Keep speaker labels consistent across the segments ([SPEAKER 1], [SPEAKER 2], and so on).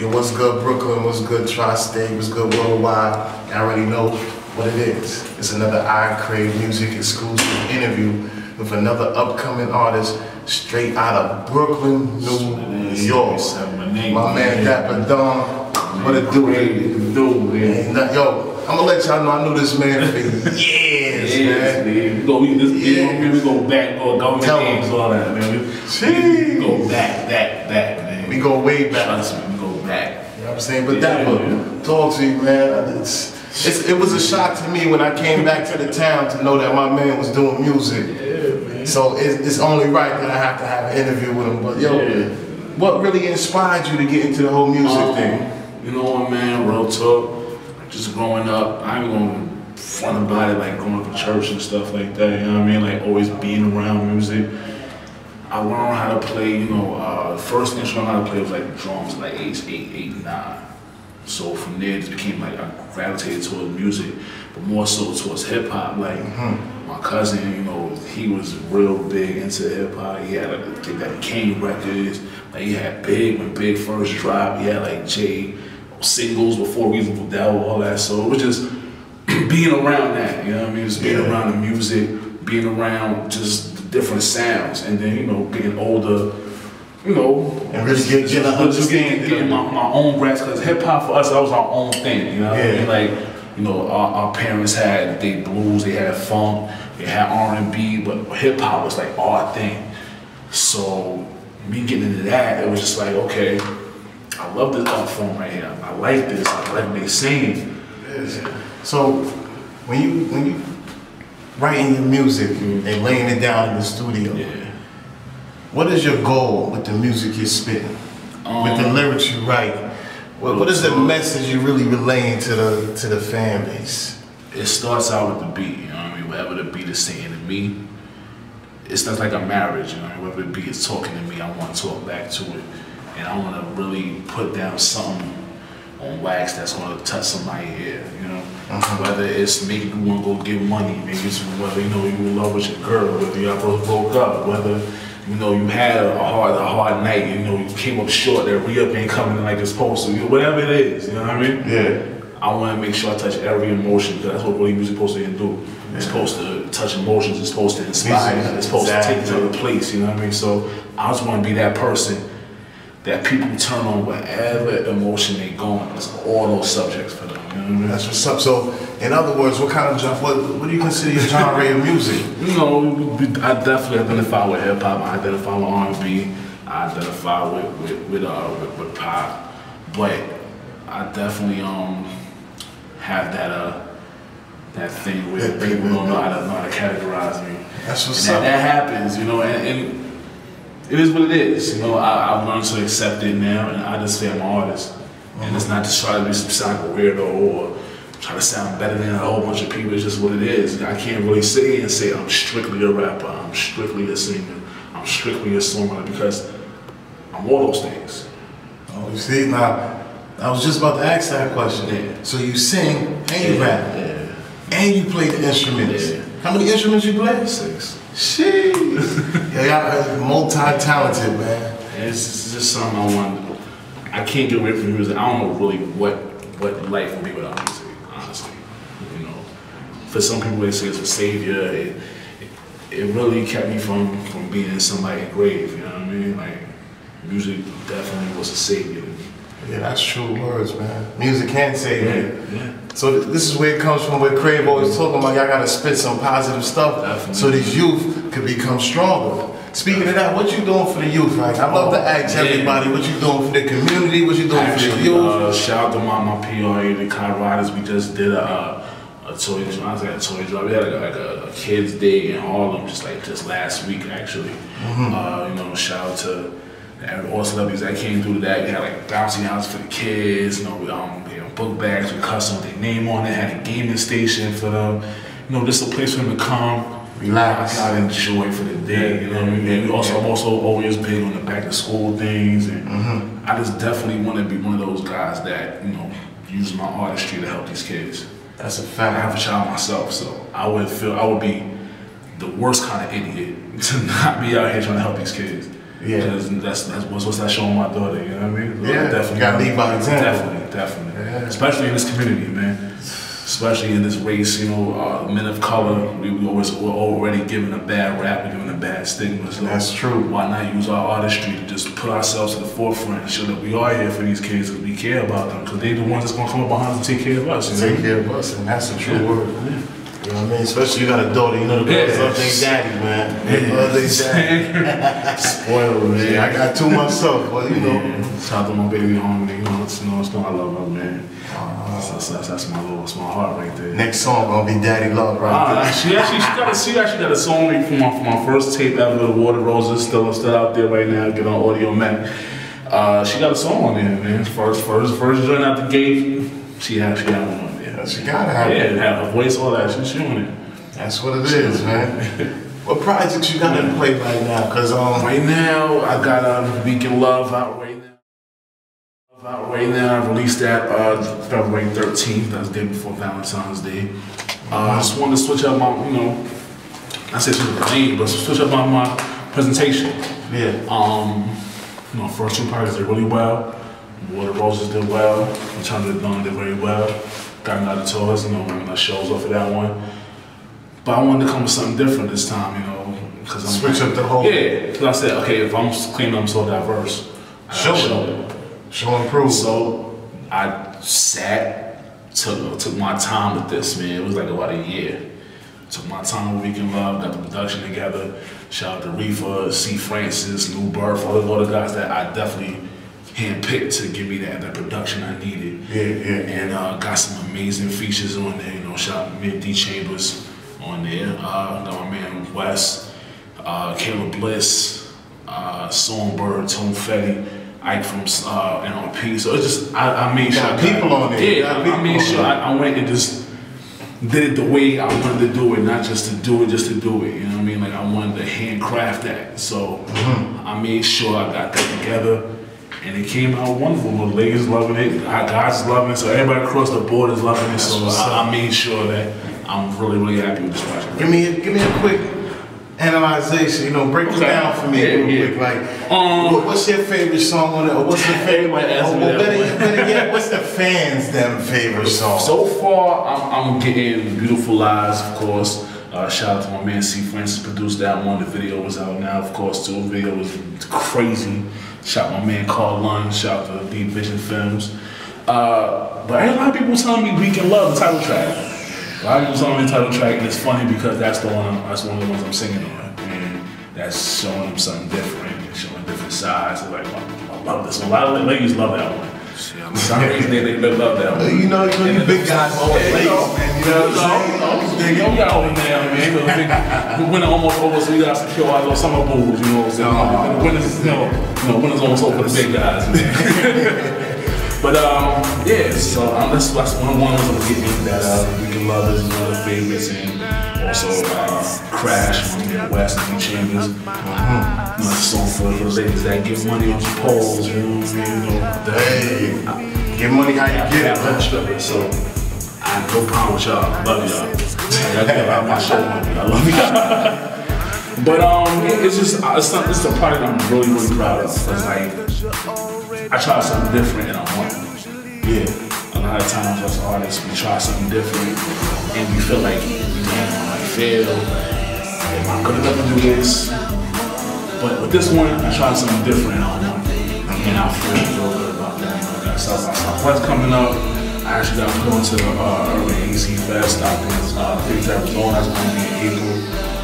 [SPEAKER 1] Yo, what's good, Brooklyn? What's good, Tri-State? What's good, worldwide? I already know what it is. It's another iCraveMuZiK exclusive interview with another upcoming artist straight out of Brooklyn, New York. My man DapaDon. What it do? Man. Yo, I'm gonna let y'all know I knew this man for years, man.
[SPEAKER 2] We go back, go games, all that, man. We go back, man.
[SPEAKER 1] We go way back.
[SPEAKER 2] Trust me, we go back.
[SPEAKER 1] You know what I'm saying? But Dappa, talk to you, man. It was a shock to me when I came back to the town to know that my man was doing music.
[SPEAKER 2] Yeah, man.
[SPEAKER 1] So it's only right that I have to have an interview with him. But yo, what really inspired you to get into the whole music thing?
[SPEAKER 2] You know what, man, real talk. Just growing up, I ain't gonna front about it, like going to church and stuff like that, you know what I mean? Like always being around music. I learned how to play, you know, first instrument I learned how to play was like drums, like age 8, 9. So from there, it just became like I gravitated towards music, but more so towards hip hop. Like my cousin, you know, he was real big into hip hop. He had like the King records. Like he had Big when Big first dropped. He had like J singles before Reasonable Doubt, all that. So it was just being around that, you know what I mean? Just being around the music, being around just the different sounds, and then, you know, getting older, you know,
[SPEAKER 1] and really getting
[SPEAKER 2] my own grasp, because hip hop for us, that was our own thing, you know what I mean? Like, you know, our parents had they blues, they had funk, they had R&B, but hip hop was like our thing. So me getting into that, it was just like, okay, I love this art form right here. I like this. I like what they sing.
[SPEAKER 1] So when you writing your music and laying it down in the studio, what is your goal with the music you're spitting? With the lyrics you write, what is the message you really relaying to the fan base?
[SPEAKER 2] It starts out with the beat, you know what I mean? Whatever the beat is saying to me, it's not like a marriage, you know what I mean? Whatever the beat is talking to me, I want to talk back to it. And I want to really put down something on wax that's going to touch somebody's ear, you know? Whether it's making you want to go get money, maybe it's whether, you know, you in love with your girl, whether y'all both broke up, whether, you know, you had a hard night, you know, you came up short, that re-up ain't coming like it's supposed to, whatever it is, you know what I mean?
[SPEAKER 1] Yeah.
[SPEAKER 2] I want to make sure I touch every emotion, because that's what really music's supposed to do. It's supposed to touch emotions, it's supposed to inspire, it's supposed to take you to a place, you know what I mean? So I just want to be that person that people turn on whatever emotion they going. It's all those subjects for them. You know what I mean?
[SPEAKER 1] That's what's up. So, in other words, what kind of what do you consider your genre of music?
[SPEAKER 2] You know, I definitely identify with hip hop. I identify with R&B. I identify with pop. But I definitely have that thing where people don't know how to categorize me.
[SPEAKER 1] That's what's up.
[SPEAKER 2] That happens, you know, and it is what it is, you know. I've learned to accept it now, and I just say I'm an artist. And it's not to try to be some psycho weirdo or try to sound better than a whole bunch of people. It's just what it is. I can't really sit here and say I'm strictly a rapper, I'm strictly a singer, I'm strictly a songwriter, because I'm all those things.
[SPEAKER 1] Oh, you see, now, I was just about to ask that question. So you sing and you rap, and you play the instruments. How many instruments you play?
[SPEAKER 2] 6.
[SPEAKER 1] Sheesh. Y'all multi-talented, man.
[SPEAKER 2] It's just something I want. I can't get away from music. I don't know really what life would be without music, honestly. You know, for some people they say it's a savior. It really kept me from being in somebody's grave. You know what I mean? Like, music definitely was a savior to me.
[SPEAKER 1] Yeah, that's true words, man. Music can save you. So this is where it comes from, where Crave always talking about y'all gotta spit some positive stuff so these youth could become stronger. Speaking of that, what you doing for the youth, right? I love to ask everybody what you doing for the community, what you doing for the youth.
[SPEAKER 2] Shout out to my PRA, the Car Riders. We just did a toy drive. I was like a toy drive. We had like a kids' day in Harlem just last week, actually. You know, shout out to all celebrities that came through that. We had like bouncy houses for the kids, you know, book bags with custom with their name on it, had a gaming station for them. You know, just a place for them to come, relax, I enjoy for the day, you know what I mean? And I'm also always big on the back to school things, and I just definitely want to be one of those guys that, you know, use my artistry to help these kids.
[SPEAKER 1] That's a fact.
[SPEAKER 2] I have a child myself, so I would be the worst kind of idiot to not be out here trying to help these kids.
[SPEAKER 1] Yeah.
[SPEAKER 2] That's what's that showing my daughter, you know what I mean?
[SPEAKER 1] Yeah,
[SPEAKER 2] definitely.
[SPEAKER 1] You gotta lead by example.
[SPEAKER 2] Definitely.
[SPEAKER 1] Yeah.
[SPEAKER 2] Especially in this community, man. Especially in this race, you know, men of color, we're already given a bad rap, we're given a bad stigma. So
[SPEAKER 1] that's true.
[SPEAKER 2] Why not use our artistry to just put ourselves to the forefront and show that we are here for these kids because we care about them, because they're the ones that's gonna come up behind us and take care of us.
[SPEAKER 1] Take care of us, and that's the true word. Yeah. You know what I mean? Especially you got a daughter, you know the girls love their daddy, man. They love their daddy.
[SPEAKER 2] Spoiled, man.
[SPEAKER 1] Yeah, I got two myself, but you know.
[SPEAKER 2] Shout out to my baby home, you know, it's I love her, man. That's my heart right there.
[SPEAKER 1] Next song gonna be Daddy Love, right?
[SPEAKER 2] She actually got a song for my first tape ever, The Water Roses, still out there right now. Get on Audio Mac. She got a song on there, man. First joint out the gate. She had one on there.
[SPEAKER 1] She gotta have it.
[SPEAKER 2] Yeah, have her voice, all that. She's doing it.
[SPEAKER 1] That's what it is, man. What projects you got in play right now? Cause
[SPEAKER 2] right now I got Weekend Love out right now. I released that February 13th. That was the day before Valentine's Day. I just wanted to switch up my, you know, I say switch up my name, but switch up my presentation.
[SPEAKER 1] Yeah.
[SPEAKER 2] You know, first two projects did really well. Water Roses did well. Return to the Dawn did very well. Got another tours, you know, shows off of that one. But I wanted to come with something different this time, you know, because I'm
[SPEAKER 1] switch up the whole.
[SPEAKER 2] Yeah, because I said, okay, if I'm claiming I'm so diverse,
[SPEAKER 1] show it. Show and prove.
[SPEAKER 2] So I took my time with this, man. It was like about a year. Took my time with Weekend Love, got the production together. Shout out to Reefa, C. Francis, Lou Burf, all the guys that I definitely handpicked to give me that production I needed.
[SPEAKER 1] Yeah.
[SPEAKER 2] And got some amazing features on there. You know, shout out to D. Chambers on there. Got my man Wes, Caleb Bliss, Songbird, Tone Fetty, Ike from NRP. So it's just I made sure
[SPEAKER 1] people on there.
[SPEAKER 2] Yeah, I made sure I went and just did it the way I wanted to do it, not just to do it, just to do it. You know what I mean? Like I wanted to handcraft that. So I made sure I got that together. And it came out wonderful. The ladies loving it, guys loving it, so everybody across the board is loving it. So I made sure that I'm really happy with this project.
[SPEAKER 1] Give me a quick analyzation. You know, break it down for me real quick. Like, what's your favorite song on it? Or what's the favorite? Better yet, what's the fans' favorite song?
[SPEAKER 2] So far, I'm getting Beautiful Lies, of course. Shout out to my man C. Francis, produced that one. The video was out now, of course, too. The video was crazy. Shout out my man Carl Lund, shout out to Deep Vision Films. But a lot of people telling me Weekend Love, the title track. A lot of people telling me the title track, and it's funny because that's one of the ones I'm singing on. And that's showing them something different, and showing different sides. Like, I love this one. A lot of ladies love that one. For some reason, they love that one.
[SPEAKER 1] You know, you big guys always ladies, man. You know what I'm saying?
[SPEAKER 2] You got over there, man. The winter almost over, so we got to secure our little summer booze, you know what I'm saying? Winter's almost over for the big guys, man. But yeah, so that's one of the ones I'm getting into that Weekend Love is one of the favorites, and also Crash from the West and Chambers. My song for the ladies that give money on the polls, you know what I mean?
[SPEAKER 1] Hey, give money how you get it.
[SPEAKER 2] So I have no problem with y'all. I love y'all. Y'all give out my show money. I love y'all. But it's just it's a project I'm really proud of. It's like I try something different and I want it. Yeah. A lot of times as artists we try something different and we feel like damn, I fail. Am I good enough to do this? But with this one, I tried something different and I want it. And I feel real good about that. You know, I got South by Southwest coming up. I actually got put onto the Urban AC Fest. I think that was going, that's going to be in April.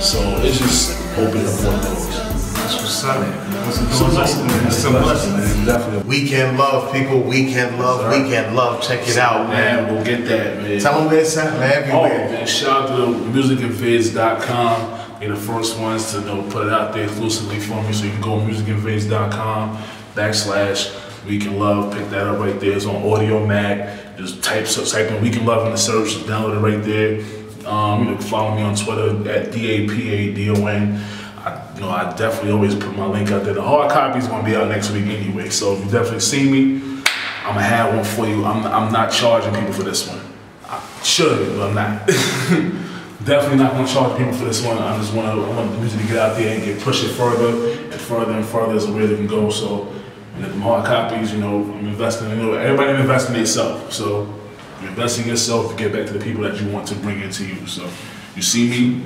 [SPEAKER 2] So it's just open up more doors.
[SPEAKER 1] That's what's up. It's a blessing, man.
[SPEAKER 2] Definitely.
[SPEAKER 1] Weekend Love, people. Weekend Love, Weekend Love. Check it out, man.
[SPEAKER 2] We'll get that, man.
[SPEAKER 1] Tell them where it's at, man. Everywhere.
[SPEAKER 2] Oh, man. Shout out to musicandvids.com. They're the first ones to put it out there exclusively for me. So you can go to musicandvids.com /Weekend Love. Pick that up right there. It's on Audio Mac. Just type in Weekend Love in the search. Download it right there. You can follow me on Twitter at DapaDon. I definitely always put my link out there. The hard copy is going to be out next week anyway. So if you definitely see me, I'm going to have one for you. I'm not charging people for this one. I should, but I'm not. Definitely not gonna charge people for this one. I want the music to get out there and push it further and further and further as where it can go. So, the hard copies, I'm investing. Everybody invest in themselves. So, you invest in yourself to get back to the people that you want to bring into you. So, you see me,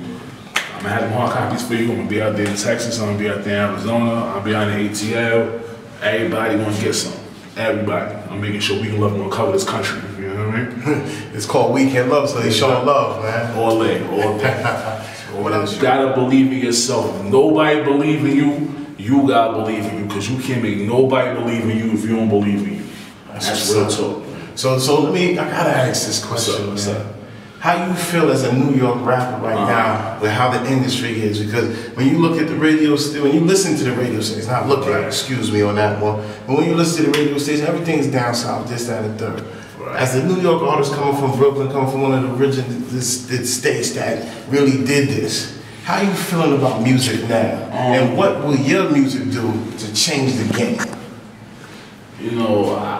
[SPEAKER 2] I'm gonna have them hard copies for you. I'm gonna be out there in Texas. I'm gonna be out there in Arizona. I'll be out in ATL. Everybody wants to get some. Everybody. I'm making sure we can love and cover this country. You know what I mean?
[SPEAKER 1] It's called Weekend Love, so they showing love, man.
[SPEAKER 2] All day. What else? You gotta believe in yourself. If nobody believe in you, you gotta believe in you, because you can't make nobody believe in you if you don't believe in you. That's real talk.
[SPEAKER 1] So I gotta ask this question,
[SPEAKER 2] What's up?
[SPEAKER 1] How you feel as a New York rapper right now with how the industry is? Because when you look at the radio station, when you listen to the radio station, not look at, excuse me on that one, but when you listen to the radio station, everything's down south, this, that, and the third. Right. As the New York artist coming from Brooklyn, coming from one of the original states that really did this, how you feeling about music now? And what will your music do to change the game?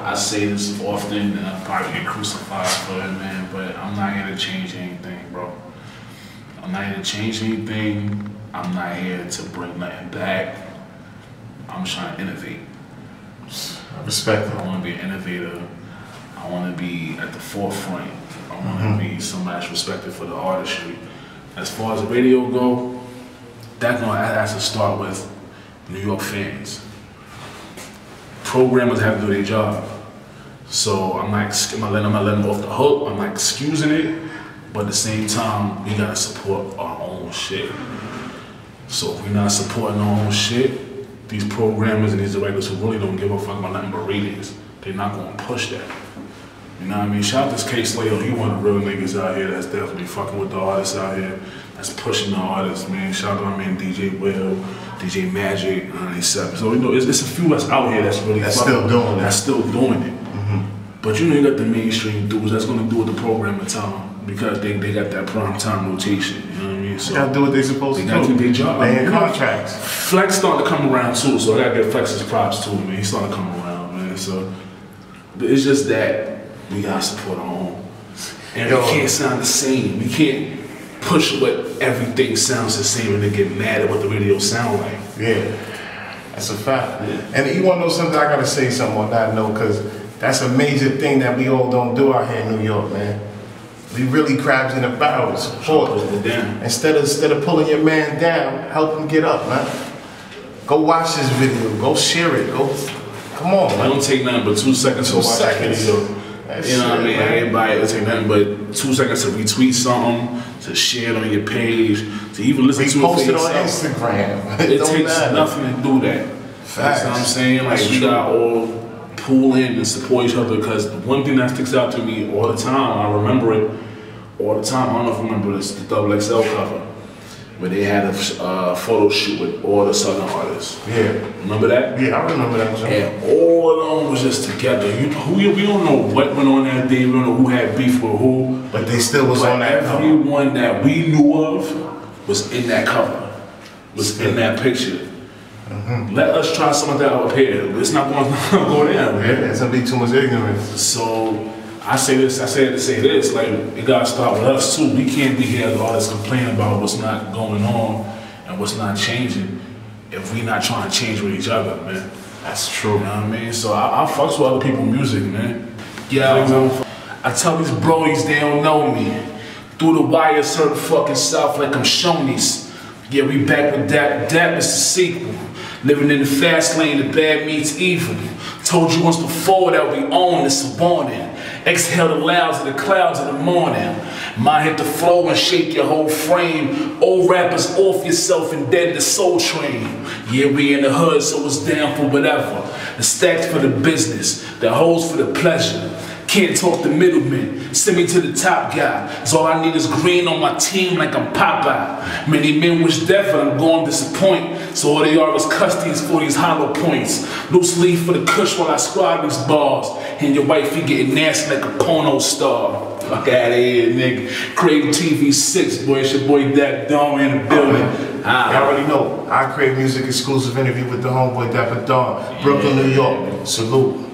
[SPEAKER 2] I say this often, and I'll probably get crucified for it, man, but I'm not here to change anything, bro. I'm not here to change anything. I'm not here to bring nothing back. I'm trying to innovate.
[SPEAKER 1] I respect it.
[SPEAKER 2] I want to be an innovator. I want to be at the forefront. I want to be somebody that's respected for the artistry. As far as the radio go, that has to start with New York fans. Programmers have to do their job. So I'm not letting them off the hook. I'm not excusing it, but at the same time, we gotta support our own shit. So if we're not supporting our own shit, these programmers and these directors who really don't give a fuck about nothing but ratings, they're not gonna push that. You know what I mean? Shout out to K-Slayo, he one of the real niggas out here that's definitely fucking with the artists out here, that's pushing the artists, man. Shout out to my man DJ Will, DJ Magic, 97. So it's a few that's out here that's really
[SPEAKER 1] still doing it.
[SPEAKER 2] That's still doing it. But you got the mainstream dudes that's gonna do what the programmer tell them, because they got that prime time rotation. You know what I mean? So
[SPEAKER 1] they gotta do what they supposed to do.
[SPEAKER 2] They gotta keep their job.
[SPEAKER 1] They in contracts.
[SPEAKER 2] Flex starting to come around too, so I gotta give Flex his props too, man. He's starting to come around, man. So it's just that we gotta support our own. And we can't sound the same. We can't push what everything sounds the same and then get mad at what the radio sound like.
[SPEAKER 1] Yeah, that's a fact. Yeah. And you wanna know something? I gotta say something on that note, because that's a major thing that we all don't do out here in New York, man. We really crabs in a barrel, support. Instead of pulling your man down, help him get up, man. Go watch this video, go share it, come on, man.
[SPEAKER 2] It don't take nothing but 2 seconds to watch the video. You know what I mean? Everybody, it'll take nothing but 2 seconds to retweet something, to share it on your page, to even listen to it.
[SPEAKER 1] Post it on Instagram.
[SPEAKER 2] It takes nothing to do that. That's what I'm saying. Like, we got all pull in and support each other, because the one thing that sticks out to me all the time, I remember it all the time, I don't know if you remember this, the XXL cover, where they had a photo shoot with all the Southern artists.
[SPEAKER 1] Yeah.
[SPEAKER 2] Remember that?
[SPEAKER 1] Yeah, I remember that.
[SPEAKER 2] And all of them was just together. We don't know what went on that day, we don't know who had beef with who.
[SPEAKER 1] But they still was on that cover.
[SPEAKER 2] Everyone that we knew of was in that cover, was in that picture. Let us try some of that up here. It's not going to go down, man.
[SPEAKER 1] It's going to be too much ignorance.
[SPEAKER 2] So I say it to say this, like, it got to start with us too. We can't be here as artists complaining about what's not going on and what's not changing if we not trying to change with each other, man.
[SPEAKER 1] That's true.
[SPEAKER 2] You know what I mean? So I fucks with other people's music, man. Yeah, I tell these brodies they don't know me. Through the wire, certain fucking South like I'm Shoney's. Yeah, we back with that is the sequel. Living in the fast lane, the bad meets evil. Told you once before that we own this warning. Exhale the louds of the clouds in the morning. Mind hit the flow and shake your whole frame. Old rappers off yourself and dead the soul train. Yeah, we in the hood, so it's down for whatever. The stacks for the business, the hoes for the pleasure. Can't talk the middleman, send me to the top guy. So all I need is green on my team like I'm Popeye. Many men wish death, but I'm going to disappoint. So all they are is custies for these hollow points. Loose leaf for the kush while I squad these bars. And your wifey getting nasty like a porno star. Fuck out of here, nigga. CraVeTv6, boy, it's your boy DapaDon in the building.
[SPEAKER 1] You already know, iCraveMuZiK exclusive interview with the homeboy DapaDon. Brooklyn, New York. Salute.